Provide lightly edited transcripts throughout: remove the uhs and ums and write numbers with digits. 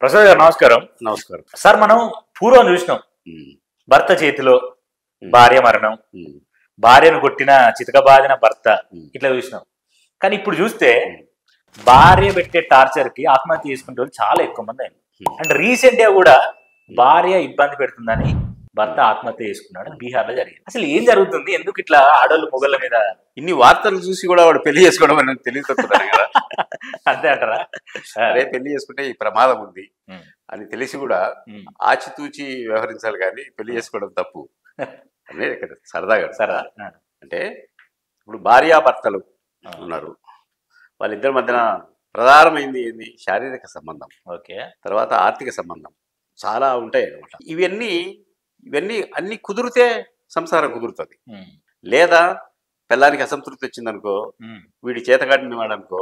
ప్రసాద్ గారు నమస్కారం. నమస్కారం. సార్ మనం పూర్వం చూసినాం భర్త చేతిలో భార్య మరణం, భార్యను కొట్టిన చితకబాదిన భర్త ఇట్లా చూసినాం. కానీ ఇప్పుడు చూస్తే భార్య పెట్టే టార్చర్ కి ఆత్మహత్య చేసుకుంటే వాళ్ళు చాలా ఎక్కువ మంది అయింది. అంటే రీసెంట్ గా కూడా భార్య ఇబ్బంది పెడుతుందని భర్త ఆత్మహత్య చేసుకున్నాడు బీహార్ లో జరిగింది. అసలు ఏం జరుగుతుంది, ఎందుకు ఇట్లా ఆడోళ్ళు మొగళ్ళ మీద ఇన్ని వార్తలు చూసి కూడా వాడు పెళ్లి చేసుకోవడం అనేది తెలియతున్నాడు కదా. అంతే అంటారా? అదే పెళ్లి చేసుకుంటే ఈ ప్రమాదం ఉంది అని తెలిసి కూడా ఆచితూచి వ్యవహరించాలి, కానీ పెళ్లి చేసుకోవడం తప్పు అనే సరదాగా సరదా. అంటే ఇప్పుడు భార్యాభర్తలు ఉన్నారు, వాళ్ళిద్దరి మధ్యన ప్రధానమైంది ఏంది? శారీరక సంబంధం, ఓకే, తర్వాత ఆర్థిక సంబంధం చాలా ఉంటాయి అన్నమాట. ఇవన్నీ అన్ని కుదిరితే సంసారం కుదురుతుంది. లేదా పిల్లానికి అసంతృప్తి వచ్చిందనుకో, వీడి చేతకాడిన వాడనుకో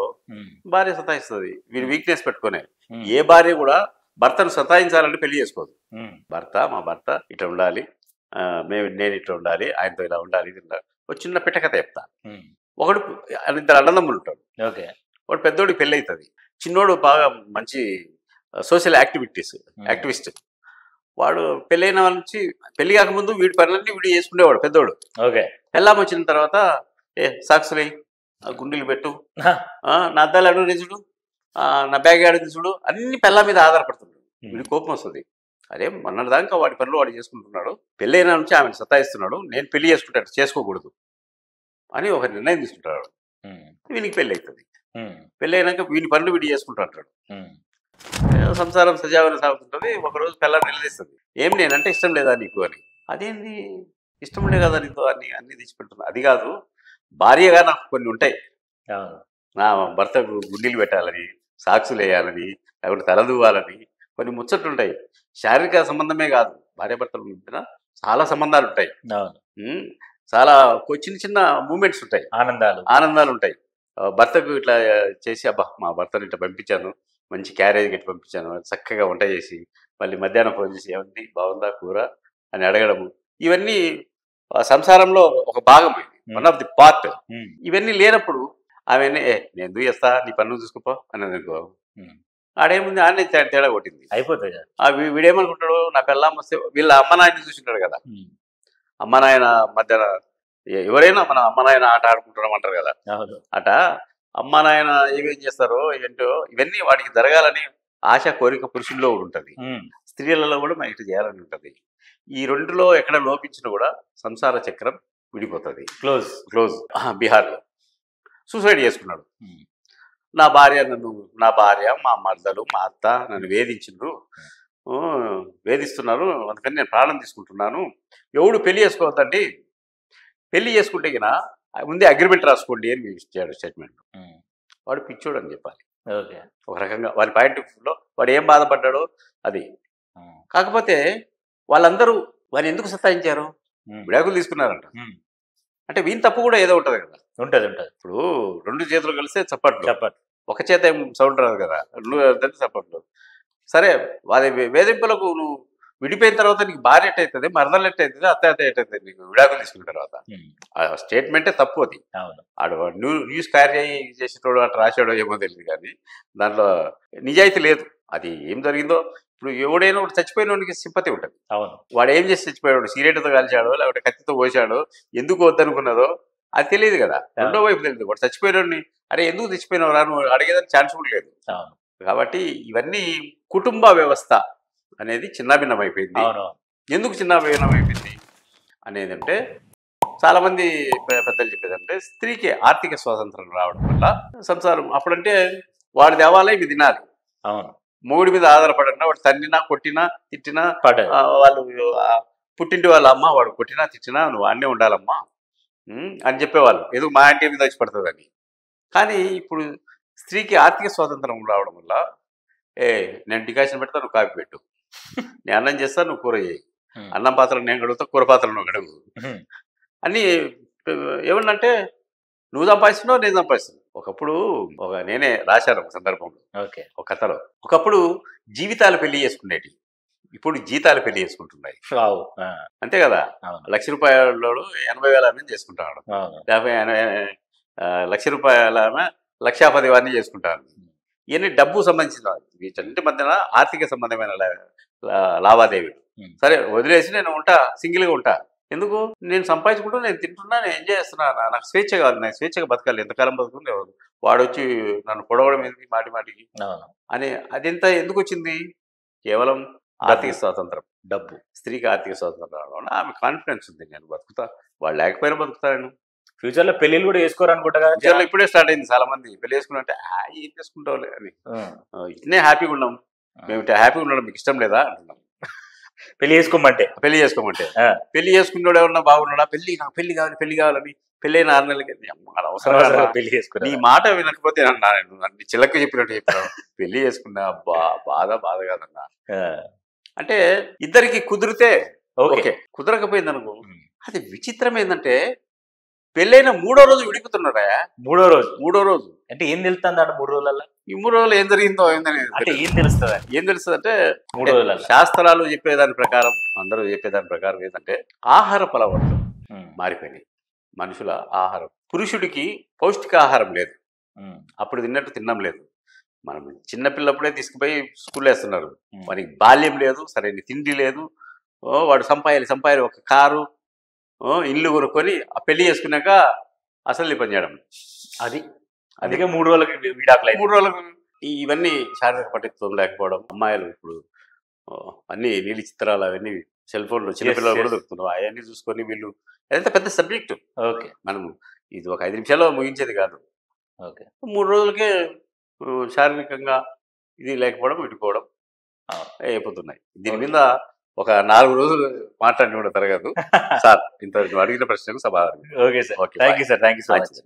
భార్య సతాయిస్తుంది. వీడి వీక్నెస్ పెట్టుకునే ఏ భార్య కూడా భర్తను సతాయించాలని పెళ్లి చేసుకోదు. మా భర్త ఇట్లా ఉండాలి, నేను ఇట్లా ఉండాలి, ఆయనతో ఇలా ఉండాలి, ఇది ఉండాలి. ఒక చిన్న పిట్టకథ చెప్తా. ఒకడు ఇద్దరు అన్నదమ్ములు ఉంటాడు. ఓకే, వాడు పెద్దోడికి పెళ్ళి అవుతుంది, చిన్నోడు బాగా మంచి సోషల్ యాక్టివిస్ట్. వాడు పెళ్ళైన వాళ్ళ నుంచి పెళ్లి కాకముందు వీడి పనులన్నీ వీడు చేసుకునేవాడు పెద్దోడు. ఓకే, పెళ్ళాం వచ్చిన తర్వాత సాక్షులై గుండెలు పెట్టు, నా అద్దాలు అడుగు నిజుడు, నా బ్యాగ్ అడుగు నిజుడు, అన్ని పెళ్ళ మీద ఆధారపడుతున్నాడు. వీడి కోపం వస్తుంది. అరే మొన్నటిదాకా వాడి పనులు వాడు చేసుకుంటున్నాడు, పెళ్ళైన నుంచి ఆమెను సతాయిస్తున్నాడు, నేను పెళ్లి చేసుకుంటాడు, చేసుకోకూడదు అని ఒక నిర్ణయం తీసుకుంటాడు. వీనికి పెళ్ళి అవుతుంది. పెళ్ళి అయినాక వీడి పనులు వీడి చేసుకుంటూ అంటాడు. సంసారం సజావుగా సాగుతుంటుంది. ఒకరోజు పిల్లలు నిలదీస్తుంది, ఏం నేనంటే ఇష్టం లేదా నీకు అని. అదేంటి ఇష్టం ఉండే కదా నీతో అన్ని తెచ్చిపెడుతున్నా. అది కాదు, భార్యగా నాకు కొన్ని ఉంటాయి, నా భర్తకు గుండీలు పెట్టాలని, సాక్షులు వేయాలని, లేకపోతే తలదూవాలని కొన్ని ముచ్చట్లుంటాయి. శారీరక సంబంధమే కాదు, భార్యాభర్తల మధ్యన చాలా సంబంధాలు ఉంటాయి, చాలా చిన్న చిన్న మూమెంట్స్ ఉంటాయి, ఆనందాలు ఉంటాయి. భర్తకు ఇట్లా చేసి, అబ్బా మా భర్తను ఇట్లా పంపించాను, మంచి క్యారేజ్ గట్టి పంపించాను, చక్కగా వంట చేసి మళ్ళీ మధ్యాహ్నం ఫోన్ చేసి ఏమండి బాగుందా కూర అని అడగడము, ఇవన్నీ సంసారంలో ఒక భాగం, వన్ ఆఫ్ ది పార్ట్. ఇవన్నీ లేనప్పుడు ఆమె నేను ఎందుకు చేస్తా, నీ పనులు చూసుకోపో అన్నది అనుకో, ఆడేముంది ఆడనే తేడా కొట్టింది అయిపోతుంది. వీడేమనుకుంటాడు, నా పిల్లం వస్తే వీళ్ళ అమ్మ నాయన చూసింటాడు కదా, అమ్మ నాయన మధ్యన ఎవరైనా మన అమ్మ నాయన ఆట ఆడుకుంటున్నాం అంటారు కదా, అట అమ్మ నాయన ఏమేం చేస్తారో ఏంటో ఇవన్నీ వాడికి జరగాలని ఆశ కోరిక పురుషుల్లో కూడా ఉంటుంది, స్త్రీలలో కూడా మనం ఇటు చేయాలని ఉంటుంది. ఈ రెండులో ఎక్కడ లోపించినా కూడా సంసార చక్రం విడిపోతుంది, క్లోజ్. బీహార్లో సూసైడ్ చేసుకున్నాడు. నా భార్య మా మర్దలు మా అత్త నన్ను వేధిస్తున్నారు, అందుకని నేను ప్రాణం తీసుకుంటున్నాను. ఎవడు పెళ్లి చేసుకోవద్దండి, పెళ్లి చేసుకుంటే గిన ముందే అగ్రిమెంట్ రాసుకోండి అని ఇచ్చాడు స్టేట్మెంట్. వాడు పిచ్చోడు అని చెప్పాలి. ఒక రకంగా వాడి పాయింట్ లో వాడు ఏం బాధపడ్డాడో అది. కాకపోతే వాళ్ళందరూ వారిని ఎందుకు సతాయించారు, విడాకులు తీసుకున్నారంట అంటే వీని తప్పు కూడా ఏదో ఉంటుంది కదా. ఉంటుంది. ఇప్పుడు రెండు చేతులు కలిస్తే చప్పట్లు, ఒక చేత ఏం సౌండ్ రాదు కదా, రెండు చప్పట్లు. సరే వారి వేధింపులకు నువ్వు విడిపోయిన తర్వాత నీకు భార్య ఎట్టవుతుంది, మరదలు ఎట్టవుతుంది, అత్త ఎట్టవుతుంది నీకు విడాకులు తీసుకున్న తర్వాత. ఆ స్టేట్మెంటే తప్పు అది. ఆడు న్యూస్ క్యారీ చేసేటోడు అట్లా రాశాడో ఏమో తెలియదు, కానీ దాంట్లో నిజాయితీ లేదు. అది ఏం జరిగిందో ఇప్పుడు ఎవడైనా ఒకటి చచ్చిపోయిన వాడికి సింపతి ఉంటుంది. వాడు ఏం చేసి చచ్చిపోయాడు, సిగరెట్తో కాల్చాడో లేకపోతే కత్తితో పోసాడో, ఎందుకు వద్దనుకున్నదో అది తెలియదు కదా. రెండో వైపు తెలియదు. వాడు చచ్చిపోయినోడిని అరే ఎందుకు చచ్చిపోయినావు రా నువ్వు అడిగేదానికి ఛాన్స్ కూడా లేదు. కాబట్టి ఇవన్నీ కుటుంబ వ్యవస్థ అనేది చిన్నాభిన్నమైపోయింది. ఎందుకు చిన్నాభిన్నమైపోయింది అనేది అంటే చాలా మంది పెద్దలు చెప్పేదంటే స్త్రీకి ఆర్థిక స్వాతంత్రం రావడం వల్ల సంసారం. అప్పుడంటే వాడి దేవాలయం ఇవి తినాలి, మూడి మీద ఆధారపడకుండా వాడు తన్నినా కొట్టినా తిట్టినా వాళ్ళు పుట్టింటి వాళ్ళ అమ్మ వాడు కొట్టినా తిట్టినా నువ్వు అన్నీ ఉండాలమ్మా అని చెప్పేవాళ్ళు, ఏదో మా ఇంటి మీద వచ్చి పడుతుందని. కానీ ఇప్పుడు స్త్రీకి ఆర్థిక స్వాతంత్రం రావడం వల్ల నేను డికాషన్ పెడతా, నువ్వు కాఫీ పెట్టు, నేను అన్నం చేస్తా, నువ్వు కూర చేయి, అన్నం పాత్రలు నేను గడుగుతా, కూర పాత్రలు నువ్వు గడుగు అన్నీ. ఏమన్నంటే నువ్వు సంపాదిస్తున్నావు, నేను సంపాదిస్తున్నావు. ఒకప్పుడు నేనే రాశాను ఒక సందర్భంలో, ఒక కథలో, ఒకప్పుడు జీవితాలు పెళ్లి చేసుకునేటి, ఇప్పుడు జీతాలు పెళ్లి చేసుకుంటున్నాయి. అంతే కదా. ₹1,00,000 80,000 చేసుకుంటాడు, 50 రూపాయల ₹1,10,000 చేసుకుంటాను. ఇవన్నీ డబ్బు సంబంధించిన వీటన్నిటి మధ్యన ఆర్థిక సంబంధమైన లావాదేవీలు. సరే వదిలేసి నేను ఉంటా, సింగిల్గా ఉంటా. ఎందుకు? నేను సంపాదించుకుంటూ నేను తింటున్నా, నేను ఎంజాయ్ చేస్తున్నా. నాకు స్వేచ్ఛ కాదు, నేను స్వేచ్ఛగా బతకాలి. ఎంతకాలం బతుకుంటే వాడు వచ్చి నన్ను పొడవడం ఏంటి మాటి మాటికి అని. అదెంత ఎందుకు వచ్చింది? కేవలం ఆర్థిక స్వాతంత్రం, డబ్బు. స్త్రీకి ఆర్థిక స్వాతంత్రం రావడం వల్ల ఆమె కాన్ఫిడెన్స్ ఉంది, నేను బతుకుతా, వాళ్ళు లేకపోయినా బతుకుతాను. ఫ్యూచర్లో పెళ్ళిళ్ళు కూడా చేసుకోరు అనుకుంటా కదా. ఫ్యూచర్లో ఇప్పుడే స్టార్ట్ అయింది. చాలా మంది పెళ్లి చేసుకున్నట్టే ఏం చేసుకుంటావులే అని. ఇట్నే హ్యాపీగా ఉన్నాం మేము. హ్యాపీగా ఉండడం మీకు ఇష్టం లేదా అంటున్నాం. పెళ్లి చేసుకోమంటే పెళ్లి చేసుకున్నాడు ఎవరన్నా బాగున్నాడా? నాకు పెళ్లి కావాలని పెళ్ళైన 6 నెలలకి అవసరం పెళ్లి చేసుకున్నా. నీ మాట వినకపోతే అన్ని చిల్లక చెప్పినట్టు చెప్పినావు. పెళ్లి చేసుకున్నా బాధ కాదన్నా. అంటే ఇద్దరికి కుదిరితే ఓకే, కుదరకపోయింది అనుకో. అది విచిత్రం ఏంటంటే పెళ్ళైన 3వ రోజు విడిపోతున్నారా? 3వ రోజు అంటే ఏం తెలుస్తుంది అన్న 3 రోజులలో? ఈ 3 రోజులు ఏం జరిగిందో అంటే ఏం తెలుస్తుంది అంటే 3 రోజులలో శాస్త్రాలు చెప్పేదాని ప్రకారం, అందరూ చెప్పేదాని ప్రకారం ఏంటంటే ఆహార అలవాట్లు మారిపోయినాయి. మనుషుల ఆహారం, పురుషుడికి పౌష్టికాహారం లేదు. అప్పుడు తిన్నట్టు తినడం లేదు. మనం చిన్నపిల్లప్పుడే తీసుకుపోయి స్కూల్లో వేస్తున్నారు. వానికి బాల్యం లేదు, సరైన తిండి లేదు. వాడు సంపాయాలి ఒక కారు, ఇల్లు కొనుక్కొని ఆ పెళ్లి చేసుకున్నాక అసలు పని చేయడం. అందుకే 3 రోజులకి విడాకులు. 3 రోజులకు ఇవన్నీ శారీరక పటిత్వం లేకపోవడం. అమ్మాయిలు ఇప్పుడు అన్ని నీలి చిత్రాలు, అవన్నీ సెల్ ఫోన్లు చిన్నపిల్లలు కూడా దొరుకుతున్నావు. అవన్నీ చూసుకొని వీళ్ళు, అదంతా పెద్ద సబ్జెక్టు. ఓకే, మనం ఇది ఒక 5 నిమిషాల్లో ముగించేది కాదు. ఓకే, 3 రోజులకే శారీరకంగా ఇది లేకపోవడం, విడిపోవడం అయిపోతున్నాయి. దీని మీద ఒక 4 రోజులు మాట్లాడి కూడా తరగదు సార్. ఇంతవరకు అడిగిన ప్రశ్నకు సమాధానం. Okay sir, thank you sir, thank you so much.